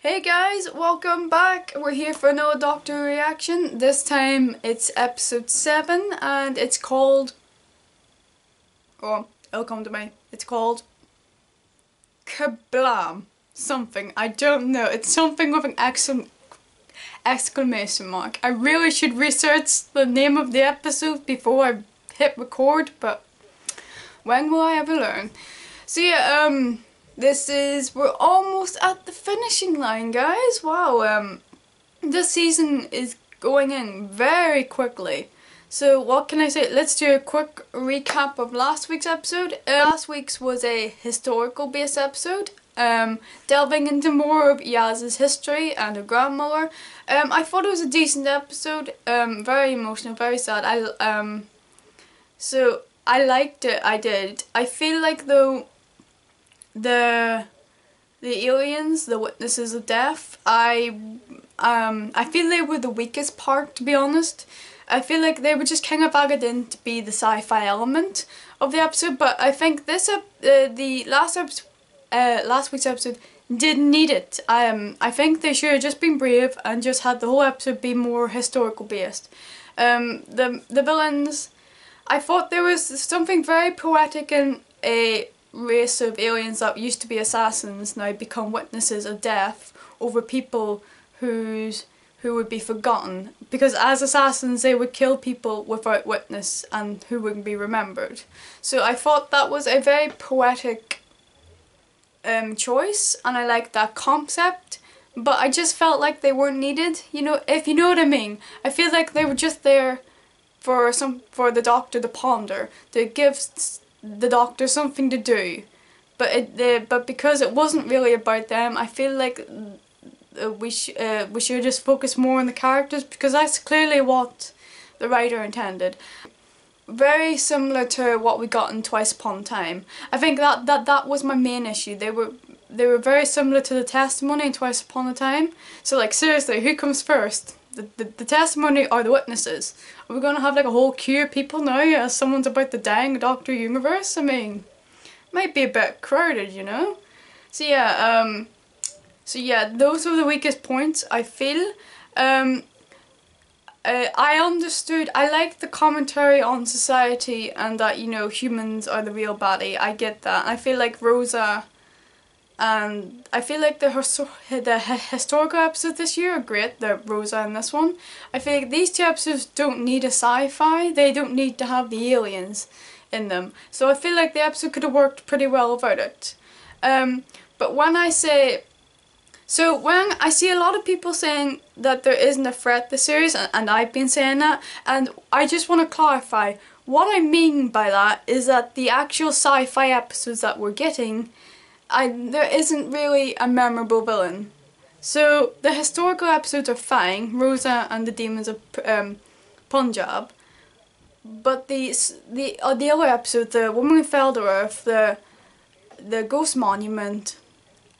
Hey guys, welcome back. We're here for another Doctor reaction. This time it's episode 7 and it's called... oh, it'll come to me. It's called... Kerblam. Something. I don't know. It's something with an exclamation mark. I really should research the name of the episode before I hit record, but when will I ever learn? So yeah, we're almost at the finishing line, guys. Wow, this season is going in very quickly. So what can I say? Let's do a quick recap of last week's episode. Last week's was a historical based episode, delving into more of Yaz's history and her grandmother. I thought it was a decent episode, very emotional, very sad. So I liked it, I did. I feel like though the aliens, the witnesses of death, I feel they were the weakest part, to be honest. I feel like they were just kind of added in to be the sci-fi element of the episode, but I think last week's episode didn't need it. I think they should have just been brave and just had the whole episode be more historical based. The villains, I thought there was something very poetic in a race of aliens that used to be assassins now become witnesses of death over people who would be forgotten, because as assassins they would kill people without witness and who wouldn't be remembered. So I thought that was a very poetic choice, and I liked that concept, but I just felt like they weren't needed, you know, if you know what I mean. I feel like they were just there for the Doctor to ponder, to give the Doctor something to do, but because it wasn't really about them, I feel like we should just focus more on the characters, because that's clearly what the writer intended. Very similar to what we got in Twice Upon a Time. I think that was my main issue. They were very similar to the testimony in Twice Upon a Time. So like seriously, who comes first? The testimony or the witnesses? Are we gonna have like a whole queue of people now as someone's about to die in the Doctor universe? I mean, might be a bit crowded, you know? So yeah, those were the weakest points, I feel. I liked the commentary on society and that, you know, humans are the real baddie. I get that. I feel like Rosa, and I feel like the historical episodes this year are great, the Rosa and this one. I feel like these two episodes don't need a sci-fi, they don't need to have the aliens in them. So I feel like the episode could have worked pretty well without it. But when I see a lot of people saying that there isn't a threat to the series, and I've been saying that, and I just want to clarify, what I mean by that is that the actual sci-fi episodes that we're getting, there isn't really a memorable villain. So the historical episodes are fine, Rosa and the Demons of Punjab, but the other episodes, the Woman Who Fell to Earth, the Ghost Monument,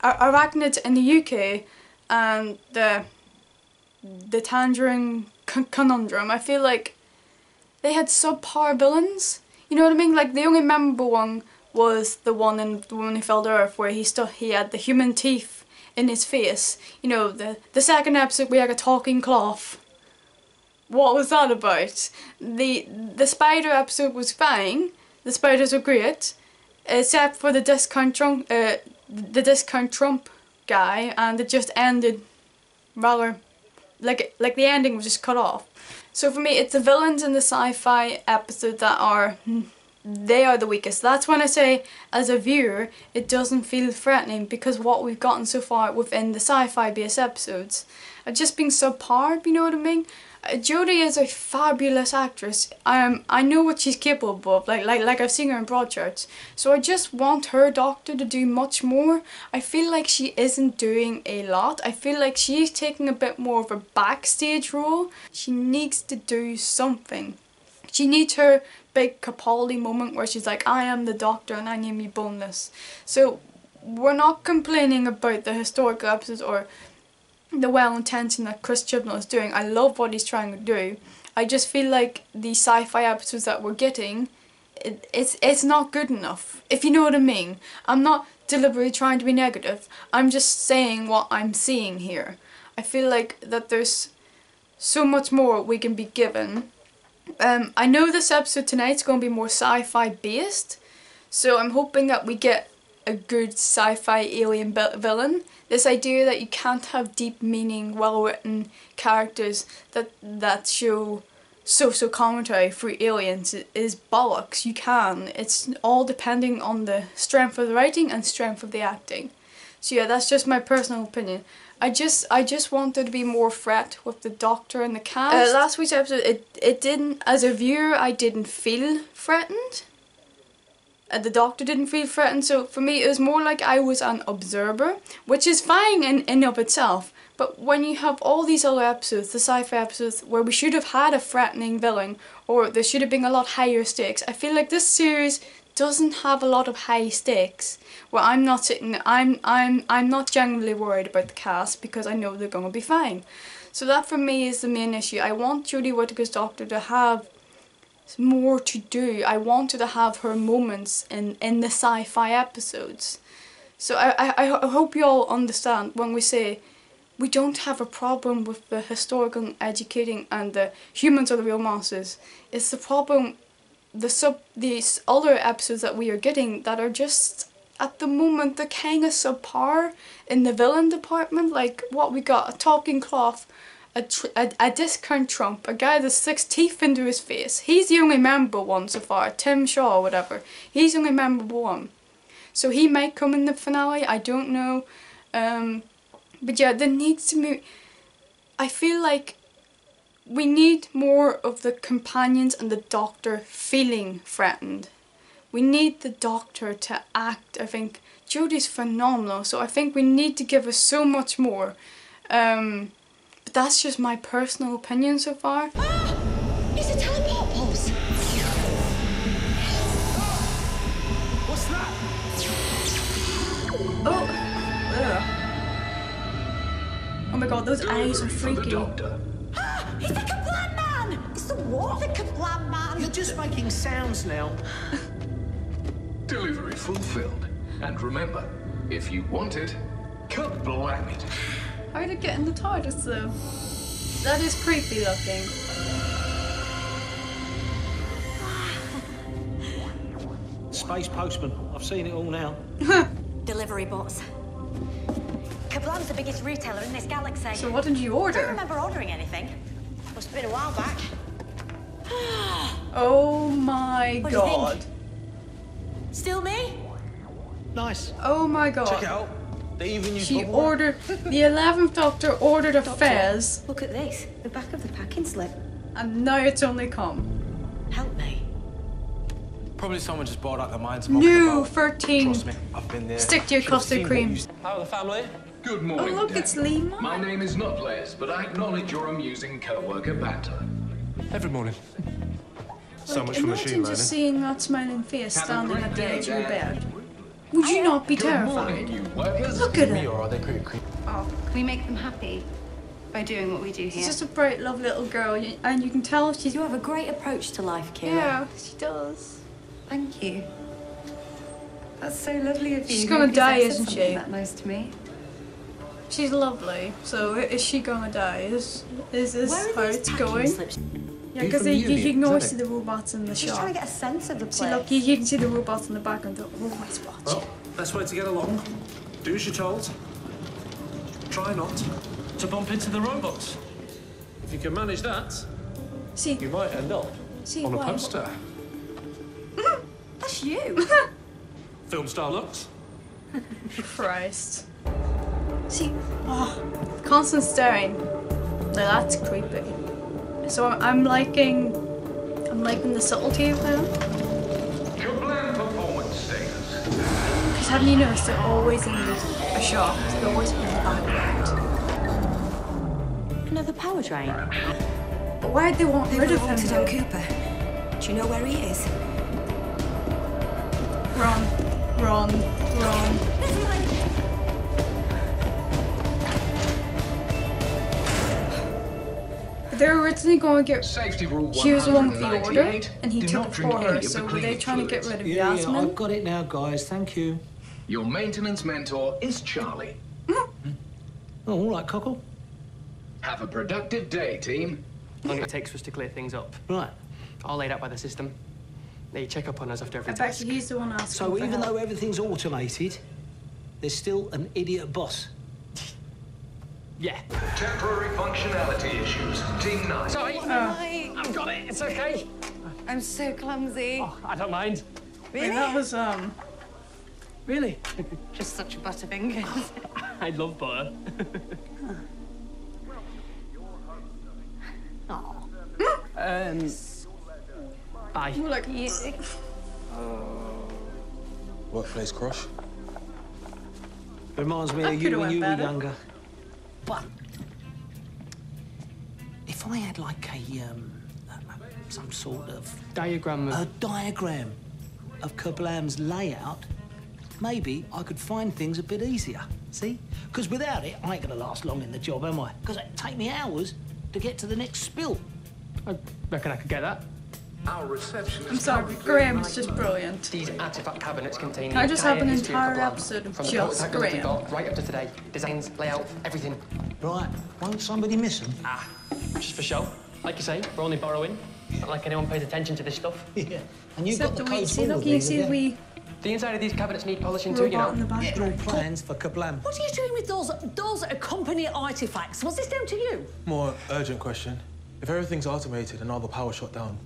Arachnids in the UK, and the Tangerine Conundrum, I feel like they had subpar villains. You know what I mean? Like the only memorable one was the one in The Woman Who Fell to Earth, where he had the human teeth in his face. You know, the second episode we had a talking cloth. What was that about? The spider episode was fine. The spiders were great, except for the discount Trump guy, and it just ended rather like the ending was just cut off. So for me, it's the villains in the sci-fi episode that are the weakest. That's when I say, as a viewer, it doesn't feel threatening, because what we've gotten so far within the sci-fi based episodes are just being subpar, you know what I mean? Jodie is a fabulous actress. I know what she's capable of, like I've seen her in Broadchurch. So I just want her Doctor to do much more. I feel like she isn't doing a lot. I feel like she's taking a bit more of a backstage role. She needs to do something. She needs her big Capaldi moment where she's like, I am the Doctor and I name you boneless. So we're not complaining about the historical episodes or the well-intentioned that Chris Chibnall is doing. I love what he's trying to do. I just feel like the sci-fi episodes that we're getting, it's not good enough, if you know what I mean. I'm not deliberately trying to be negative. I'm just saying what I'm seeing here. I feel like that there's so much more we can be given. I know this episode tonight's going to be more sci-fi based, so I'm hoping that we get a good sci-fi alien villain. This idea that you can't have deep meaning, well-written characters that show social commentary through aliens is bollocks. You can. It's all depending on the strength of the writing and strength of the acting. So yeah, that's just my personal opinion. I just want there to be more threat with the Doctor and the cast. Last week's episode, it didn't, as a viewer, I didn't feel threatened. The Doctor didn't feel threatened, so for me it was more like I was an observer, which is fine in of itself. But when you have all these other episodes, the sci-fi episodes, where we should have had a threatening villain, or there should have been a lot higher stakes, I feel like this series doesn't have a lot of high stakes. Where I'm not sitting, I'm not genuinely worried about the cast because I know they're gonna be fine. So that for me is the main issue. I want Jodie Whittaker's Doctor to have more to do. I want her to have her moments in the sci-fi episodes. So I hope you all understand when we say we don't have a problem with the historical educating and the humans are the real monsters. It's the problem these other episodes that we are getting that are just at the moment they're kind of subpar in the villain department. Like what we got, a talking cloth, a discount Trump, a guy that sticks teeth into his face. He's the only memorable one so far. Tim Shaw or whatever. He's the only memorable one. So he might come in the finale, I don't know. But yeah, there needs to be... I feel like we need more of the companions and the Doctor feeling threatened. We need the Doctor to act. I think Jodie's phenomenal, so I think we need to give her so much more. But that's just my personal opinion so far. Ah! It's a teleport pulse! What's that? Oh! Ugh. Oh my god, those eyes are freaky. Ah! It's the Kerblam man! It's the what? The Kerblam man! You're just making sounds now. Delivery fulfilled. And remember, if you want it, Kerblam it. How did it get in the TARDIS though? That is creepy looking. Space postman. I've seen it all now. Delivery bots. Kerblam's the biggest retailer in this galaxy. So what did you I don't order? remember ordering anything. Must have been a while back. Oh my What do you god. think? Still me? Nice. Oh my god. Check it out. They even use She bubble wrap. ordered, the 11th Doctor ordered a fez, Look at this. The back of the packing slip. and now it's only come. Help me. Probably someone just brought out the mines. No, 13. Trust me, I've been there. Stick to your Should've custard seen cream. what you- How are the family? Good Oh morning, look, Dan. it's Lima. My name is not Les, but I acknowledge your amusing co-worker banter. Every morning. So much for machine Imagine learning. just seeing that smiling face Have a standing great at the day, edge of your Dan. bed. Would you not be Good morning, terrified? you workers. Look at Me it. or are they pretty creepy? Oh, can we make them happy by doing what we do here? She's just a bright, lovely little girl, and you can tell she's... You have a great approach to life, Kira. Yeah, she does. Thank you. That's so lovely of you. She's gonna Nobody's die, ever said isn't something she? That nice to me. She's lovely, so is she gonna die? Is this Where how are these it's packing going? slips? Yeah, You because from you uni, can always is see that the robots in the Just trying to shop. get a sense of the place. See, look, you can see the robots in the background. The robots watching. Well, best way to get along. Do as you're told. Try not to bump into the robots. If you can manage that, See, you might end up see, On a why? poster. That's you. film star looks. Christ. See, oh, constant staring. Now that's creepy. So I'm liking the subtlety of them. Kerblam performance status. Because haven't you noticed they're always in a shop? They're always in the background. Another power drain. But why'd they want rid of him wanted though? on Cooper. Do you know where he is? Run, run, run. Never mind. They're originally going to get... Safety rule She was the one with the order, 198. and he Do took not it drink for any her, of the so were they cleaning trying to get fluids. rid of Yeah, Yasmin? I've got it now, guys. Thank you. Your maintenance mentor is Charlie. Oh, all right, Cockle. Have a productive day, team. How long it takes for us to clear things up. Right. All laid out by the system. They check up on us after every I bet task. he's the one asking So for even help. though everything's automated, there's still an idiot boss. Yeah. Temporary functionality issues. Team 9. Sorry. Right. I've got it. It's okay. I'm so clumsy. Oh, I don't mind. Wait, that was Really? Just such butterfingers. I love butter. Oh. Bye. more like Workplace crush. Reminds me That of you could've when went you were better. younger. But if I had like some sort of Diagram of... a diagram of Kerblam's layout, maybe I could find things a bit easier. See? Because without it, I ain't gonna last long in the job, am I? Because it'd take me hours to get to the next spill. I reckon I could get that. Our receptionist. I'm sorry, Graham's just brilliant. These artifact cabinets contain Can I just have an history of entire Kerblam. episode of From the just prototype delivery Graham? bot right up to today. Designs, layout, everything. Right, won't somebody miss them? Just for show. Like you say, we're only borrowing. Not like anyone pays attention to this stuff. Yeah. And you've Except got the the wee, codes see, for all look, of you these, see have the you? wee The inside of these cabinets need polishing too, you robot in know. the They're all background. plans for Kerblam. What are you doing with those are company artifacts? Was this down to you? More urgent question. If everything's automated and all the power shut down,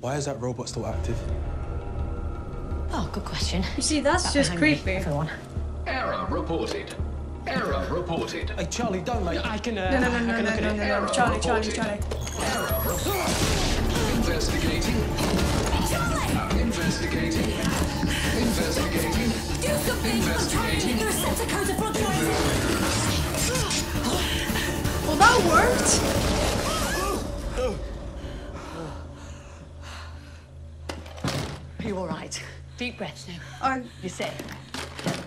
why is that robot still active? Oh, good question. You see, that's just Behind me, creepy. everyone. Error reported. Error reported. Hey, Charlie, don't make... I can, No, I no, can look at it. no, Charlie, Charlie, Charlie. Error reported. Investigating. Investigating. Investigating. Do something! Investigating. There are sets of codes of fluctuating. Well, that worked. Are you all right? Deep breaths now. Uh, You say.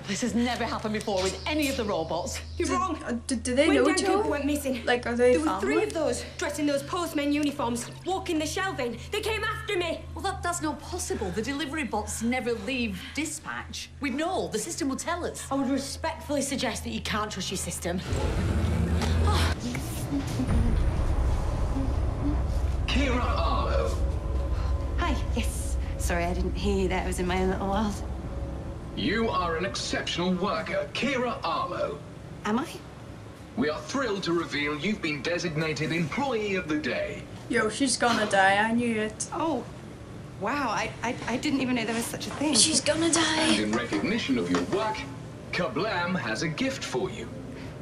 This has never happened before with any of the robots. You're wrong. do they When know Dan each Cooper other? went missing, Like, are they there were 3 family? of those dressed in those postmen uniforms, walking the shelving. They came after me. Well, that's not possible. The delivery bots never leave dispatch. We'd know. The system will tell us. I would respectfully suggest that you can't trust your system. Kira Arlo. Hi. Yes. Sorry, I didn't hear you there. I was in my own little world. You are an exceptional worker, Kira Arlo. Am I? We are thrilled to reveal you've been designated Employee of the Day. Yo, she's gonna die. I knew it. Oh. Wow. I didn't even know there was such a thing. She's gonna And die. in recognition of your work, Kerblam has a gift for you.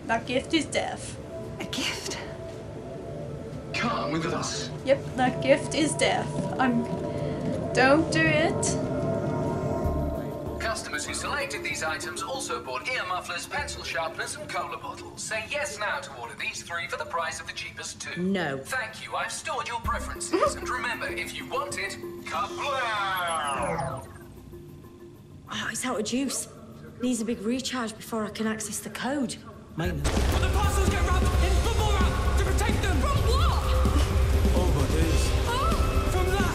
That gift is death. A gift. Come with us. Yep, that gift is death. Don't do it. Customers who selected these items also bought ear mufflers, pencil sharpeners, and cola bottles. Say yes now to order these 3 for the price of the cheapest 2. No. Thank you. I've stored your preferences. And remember, if you want it, Kerblam! Oh, it's out of juice. Needs a big recharge before I can access the code. Maintenance. But the parcels get wrapped in bubble wrap to protect them. From what? Oh my days. From that.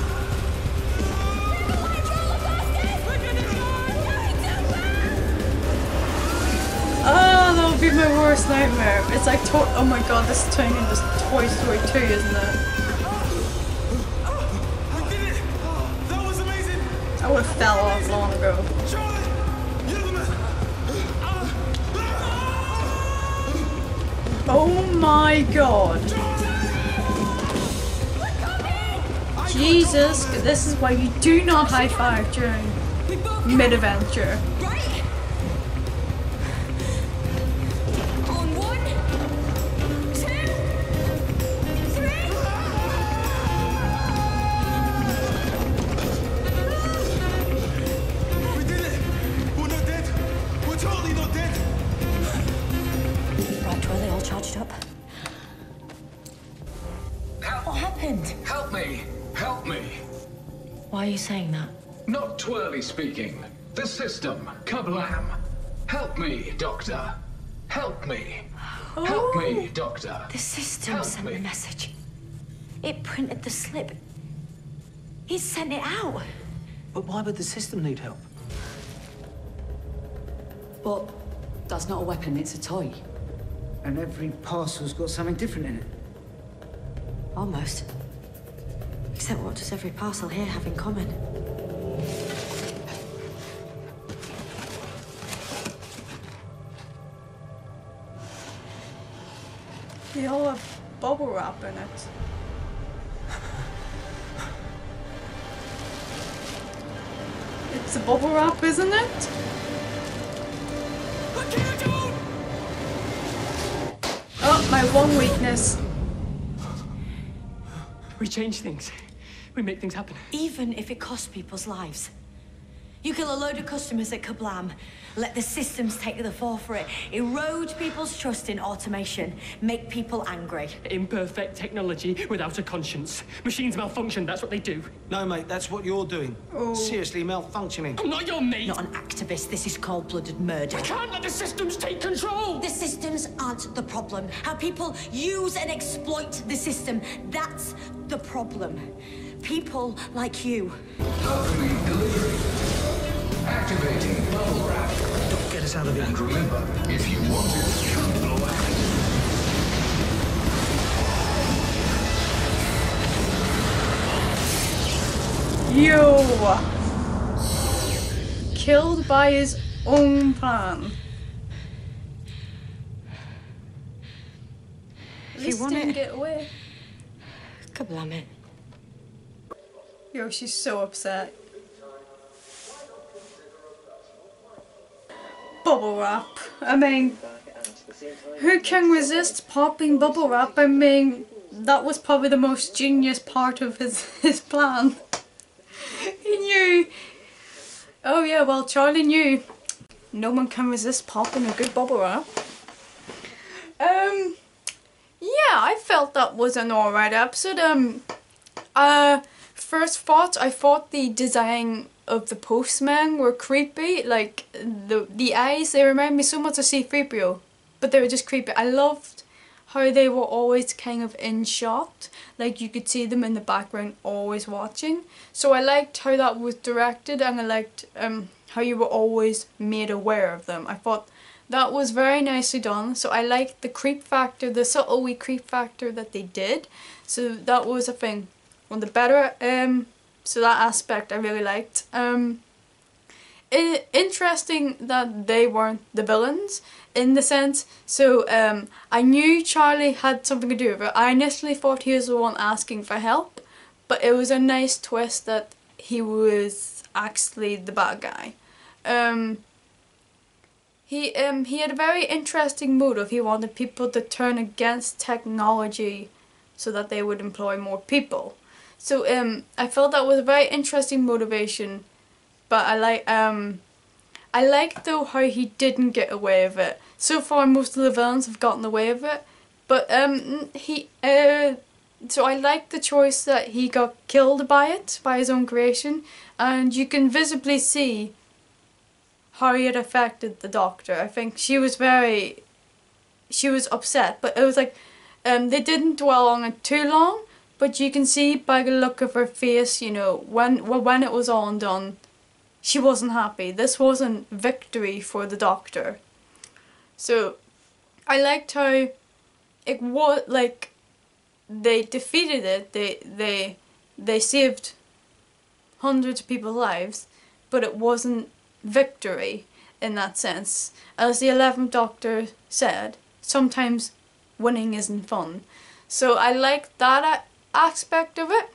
Oh, that would be my worst nightmare. It's like, oh my god, this is turning into Toy Story 2, isn't it? I did it. That was amazing. I would have fell off long ago. Charlie, you're the man. Oh my god. Jesus, this is why you do not high five during mid-adventure. Right? On 1, 2, 3. We did it. We're not dead. We're totally not dead. Right, were they all charged up? What happened? Help me. Help me. Why are you saying that? Not twirly speaking. The system, Kerblam. Help me, Doctor. Help me. Help me, Doctor. The system Help sent me. the message. It printed the slip. It sent it out. But why would the system need help? But that's not a weapon, it's a toy. And every parcel's got something different in it. Almost. Except what does every parcel here have in common? They all have bubble wrap in it. It's a bubble wrap, isn't it? Oh, my one weakness. We change things. We make things happen. Even if it costs people's lives. You kill a load of customers at Kerblam, let the systems take the fall for it, erode people's trust in automation, make people angry. Imperfect technology without a conscience. Machines malfunction, that's what they do. No, mate, that's what you're doing. Oh. Seriously malfunctioning. I'm not your mate. Not an activist, this is cold-blooded murder. We can't let the systems take control. The systems aren't the problem. How people use and exploit the system, that's the problem. People like you. Upcoming delivery. Activating bubble wrap. Don't get us out of here. And remember, if you want it, blow Yo! Killed by his own plan. At least want didn't it. get away. Kerblam it. Yo, she's so upset. Bubble wrap. I mean, who can resist popping bubble wrap? I mean, that was probably the most genius part of his plan. He knew. Oh yeah, well, Charlie knew. No one can resist popping a good bubble wrap. Yeah, I felt that was an alright episode. First thoughts, I thought the design of the postmen were creepy. Like, the eyes, they remind me so much of C-3PO, but they were just creepy. I loved how they were always kind of in shot. Like, you could see them in the background always watching. So I liked how that was directed, and I liked how you were always made aware of them. I thought that was very nicely done. So I liked the creep factor, the subtle wee creep factor that they did. So that was a thing. One of the better, so that aspect I really liked. Interesting that they weren't the villains in the sense. So I knew Charlie had something to do with it. I initially thought he was the one asking for help, but it was a nice twist that he was actually the bad guy. He had a very interesting motive. He wanted people to turn against technology so that they would employ more people. So I felt that was a very interesting motivation, but I like though how he didn't get away with it. So far most of the villains have gotten away with it, but so I like the choice that he got killed by it, by his own creation, and you can visibly see how it affected the Doctor. I think she was upset, but it was like they didn't dwell on it too long. But you can see by the look of her face, you know, when it was all undone, she wasn't happy. This wasn't victory for the Doctor. So I liked how it was like they defeated it. They saved hundreds of people's lives, but it wasn't victory in that sense. As the 11th Doctor said, sometimes winning isn't fun. So I liked that aspect of it.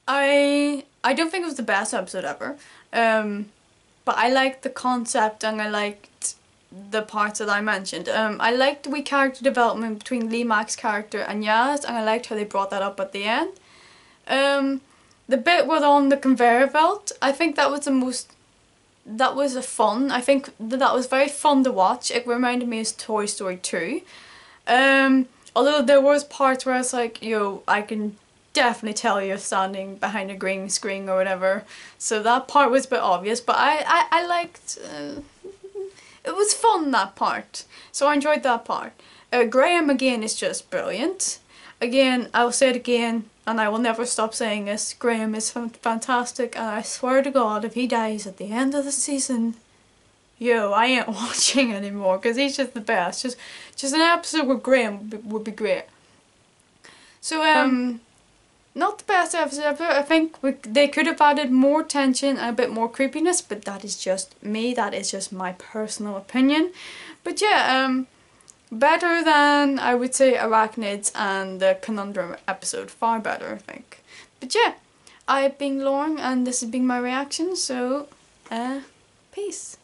I don't think it was the best episode ever, but I liked the concept and I liked the parts that I mentioned. I liked the wee character development between Lee Mack's character and Yaz, and I liked how they brought that up at the end. The bit with on the conveyor belt, I think that was fun. I think that was very fun to watch. It reminded me of Toy Story 2. Although there was parts where I was like, yo, I can definitely tell you're standing behind a green screen or whatever. So that part was a bit obvious, but I liked, it was fun, that part. So I enjoyed that part. Graham again is just brilliant. again, I'll say it again, and I will never stop saying this, Graham is fantastic, and I swear to God, if he dies at the end of the season, yo, I ain't watching anymore, because he's just the best. Just an episode with Graham would be great. So, not the best episode ever. I think they could have added more tension and a bit more creepiness, but that is just me, that is just my personal opinion. But yeah, better than, I would say, Arachnids and the Conundrum episode. Far better, I think. But yeah, I've been Lauren, and this has been my reaction, so, peace.